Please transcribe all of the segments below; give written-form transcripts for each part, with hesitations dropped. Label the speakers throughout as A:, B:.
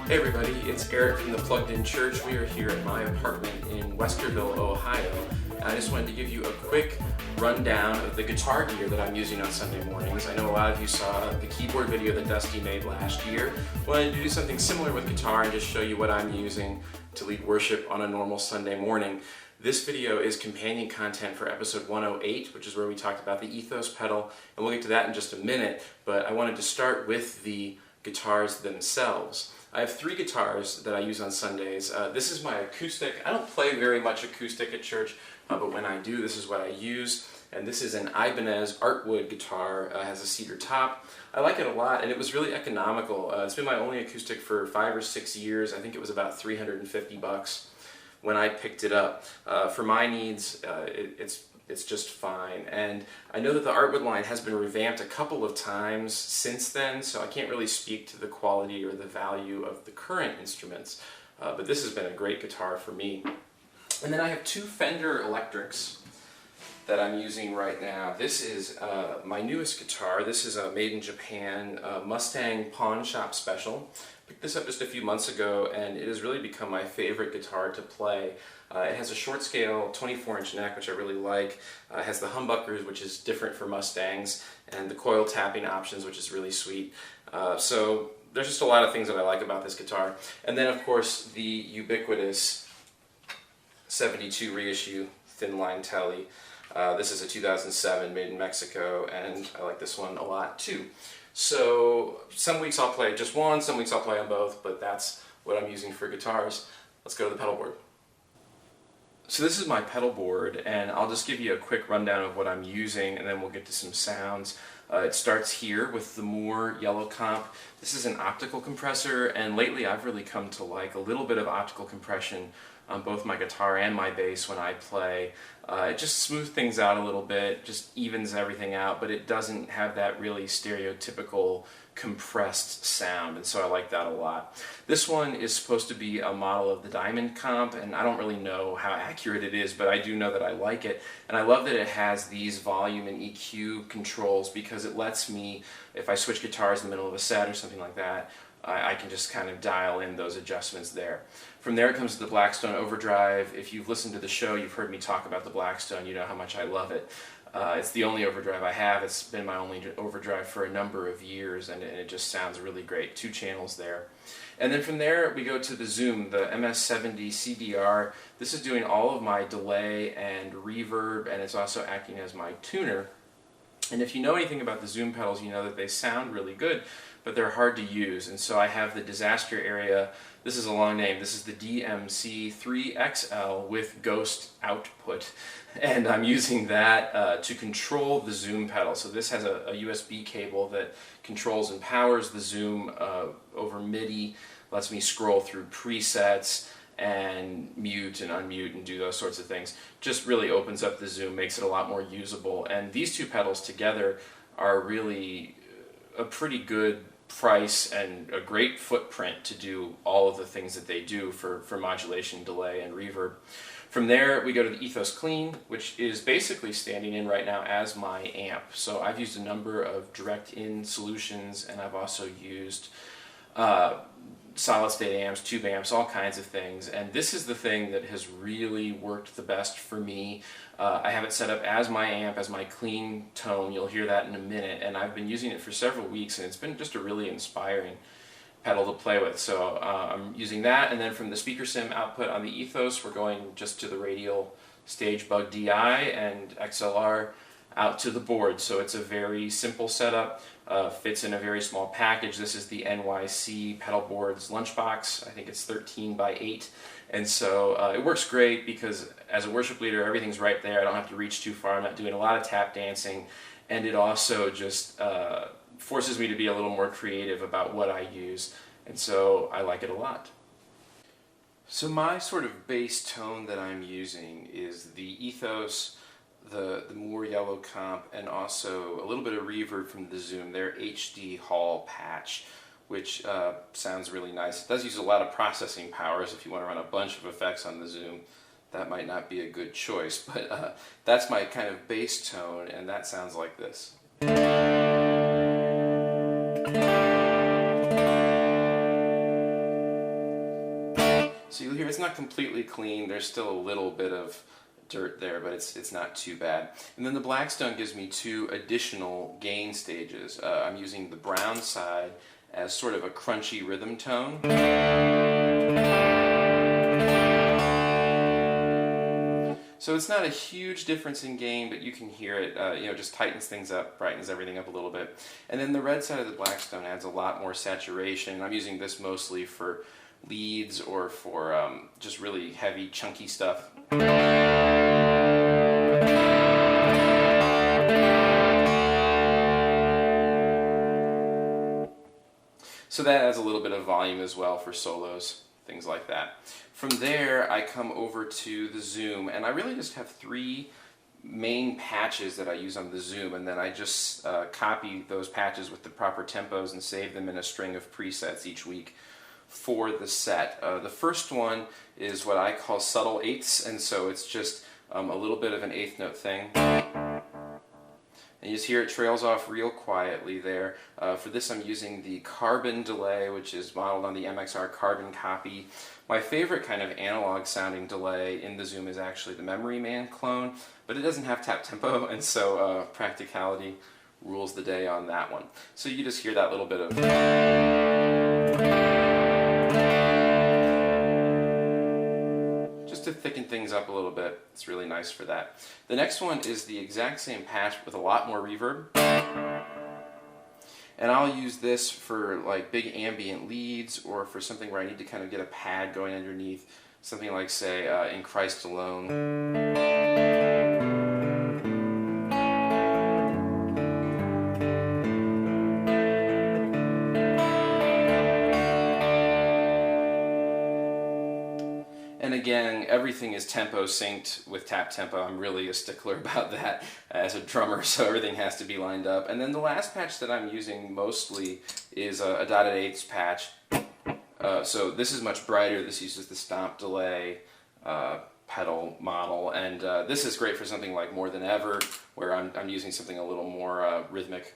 A: Hey everybody, it's Eric from the Plugged In Church. We are here at my apartment in Westerville, Ohio. I just wanted to give you a quick rundown of the guitar gear that I'm using on Sunday mornings. I know a lot of you saw the keyboard video that Dusty made last year. I wanted to do something similar with guitar and just show you what I'm using to lead worship on a normal Sunday morning. This video is companion content for episode 108, which is where we talked about the Ethos pedal, and we'll get to that in just a minute, but I wanted to start with the guitars themselves. I have three guitars that I use on Sundays. This is my acoustic. I don't play very much acoustic at church, but when I do, this is what I use. And this is an Ibanez Artwood guitar. Has a cedar top. I like it a lot, and it was really economical. It's been my only acoustic for 5 or 6 years. I think it was about $350 when I picked it up. For my needs, it's just fine. And I know that the Artwood line has been revamped a couple of times since then, so I can't really speak to the quality or the value of the current instruments, but this has been a great guitar for me. And then I have two Fender Electrics that I'm using right now. This is my newest guitar. This is a made in Japan Mustang Pawn Shop Special. Picked this up just a few months ago, and it has really become my favorite guitar to play. It has a short scale 24-inch neck, which I really like. It has the humbuckers, which is different for Mustangs, and the coil tapping options, which is really sweet. So there's just a lot of things that I like about this guitar. And then, of course, the ubiquitous 72 reissue thin line Telly. This is a 2007 made in Mexico, and I like this one a lot too. So some weeks I'll play just one, some weeks I'll play on both, but that's what I'm using for guitars. Let's go to the pedal board. So this is my pedal board, and I'll just give you a quick rundown of what I'm using, and then we'll get to some sounds. It starts here with the Moore Yellow Comp. This is an optical compressor, and lately I've really come to like a little bit of optical compression on both my guitar and my bass when I play. It just smooths things out a little bit, just evens everything out, but it doesn't have that really stereotypical compressed sound, and so I like that a lot. This one is supposed to be a model of the Diamond Comp, and I don't really know how accurate it is, but I do know that I like it, and I love that it has these volume and EQ controls because it lets me, if I switch guitars in the middle of a set or something like that, I can just kind of dial in those adjustments there. From there it comes to the Blackstone Overdrive. If you've listened to the show, you've heard me talk about the Blackstone, you know how much I love it. It's the only overdrive I have. It's been my only overdrive for a number of years, and it just sounds really great. 2 channels there. And then from there we go to the Zoom, the MS-70 CDR. This is doing all of my delay and reverb, and it's also acting as my tuner. And if you know anything about the Zoom pedals, you know that they sound really good, but they're hard to use. And so I have the Disaster Area. This is a long name. This is the DMC3XL with Ghost output. And I'm using that to control the Zoom pedal. So this has a USB cable that controls and powers the Zoom over MIDI, lets me scroll through presets and mute and unmute and do those sorts of things. Just really opens up the Zoom, makes it a lot more usable. And these two pedals together are really a pretty good price and a great footprint to do all of the things that they do for modulation, delay, and reverb. From there we go to the Ethos Clean, which is basically standing in right now as my amp. So I've used a number of direct-in solutions, and I've also used solid-state amps, tube amps, all kinds of things, and this is the thing that has really worked the best for me. I have it set up as my amp, as my clean tone. You'll hear that in a minute, and I've been using it for several weeks, and it's been just a really inspiring pedal to play with. So I'm using that, and then from the speaker sim output on the Ethos, we're going just to the radial stage bug DI and XLR out to the board. So it's a very simple setup, fits in a very small package. This is the NYC Pedal Boards lunchbox. I think it's 13 by 8, and so it works great because as a worship leader, everything's right there. I don't have to reach too far. I'm not doing a lot of tap dancing, and it also just forces me to be a little more creative about what I use, and so I like it a lot. So my sort of bass tone that I'm using is the Ethos, the Moore Yellow Comp, and also a little bit of reverb from the Zoom, their HD Hall patch, which sounds really nice. It does use a lot of processing powers. If you want to run a bunch of effects on the Zoom, that might not be a good choice, but that's my kind of bass tone, and that sounds like this. So you'll hear it's not completely clean. There's still a little bit of dirt there, but it's not too bad. And then the Blackstone gives me 2 additional gain stages. I'm using the brown side as sort of a crunchy rhythm tone. So it's not a huge difference in gain, but you can hear it, just tightens things up, brightens everything up a little bit. And then the red side of the Blackstone adds a lot more saturation. I'm using this mostly for leads or for just really heavy, chunky stuff. So that adds a little bit of volume as well for solos, things like that. From there, I come over to the Zoom, and I really just have 3 main patches that I use on the Zoom, and then I just copy those patches with the proper tempos and save them in a string of presets each week for the set. The first one is what I call subtle eighths, and so it's just a little bit of an eighth note thing. And you just hear it trails off real quietly there. For this I'm using the Carbon delay, which is modeled on the MXR Carbon copy. My favorite kind of analog sounding delay in the Zoom is actually the Memory Man clone, but it doesn't have tap tempo, and so practicality rules the day on that one. So you just hear that little bit of... to thicken things up a little bit. It's really nice for that. The next one is the exact same patch with a lot more reverb. And I'll use this for like big ambient leads or for something where I need to kind of get a pad going underneath. Something like, say, In Christ Alone. And again, everything is tempo synced with tap tempo. I'm really a stickler about that as a drummer, so everything has to be lined up. And then the last patch that I'm using mostly is a dotted eighths patch. So this is much brighter. This uses the stomp delay pedal model, and this is great for something like More Than Ever, where I'm using something a little more rhythmic.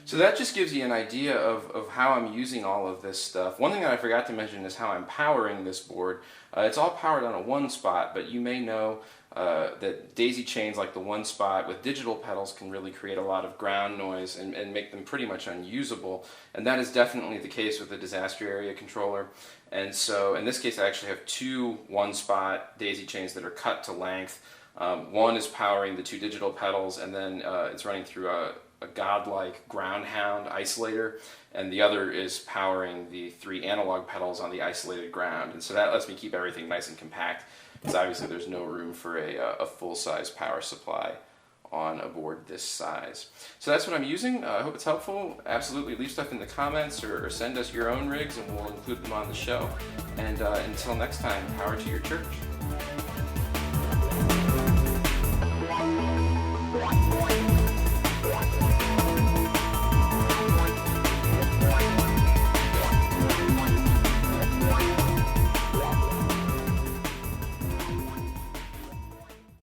A: So that just gives you an idea of how I'm using all of this stuff. One thing that I forgot to mention is how I'm powering this board. It's all powered on a 1-spot, but you may know that daisy chains like the 1-spot with digital pedals can really create a lot of ground noise and make them pretty much unusable. And that is definitely the case with the disaster area controller. And so in this case I actually have 2 1-spot daisy chains that are cut to length. One is powering the 2 digital pedals, and then it's running through a godlike ground hound isolator, and the other is powering the 3 analog pedals on the isolated ground. And so that lets me keep everything nice and compact, because obviously there's no room for a full-size power supply on a board this size. So that's what I'm using. I hope it's helpful. Absolutely leave stuff in the comments or send us your own rigs and we'll include them on the show. And until next time, power to your church.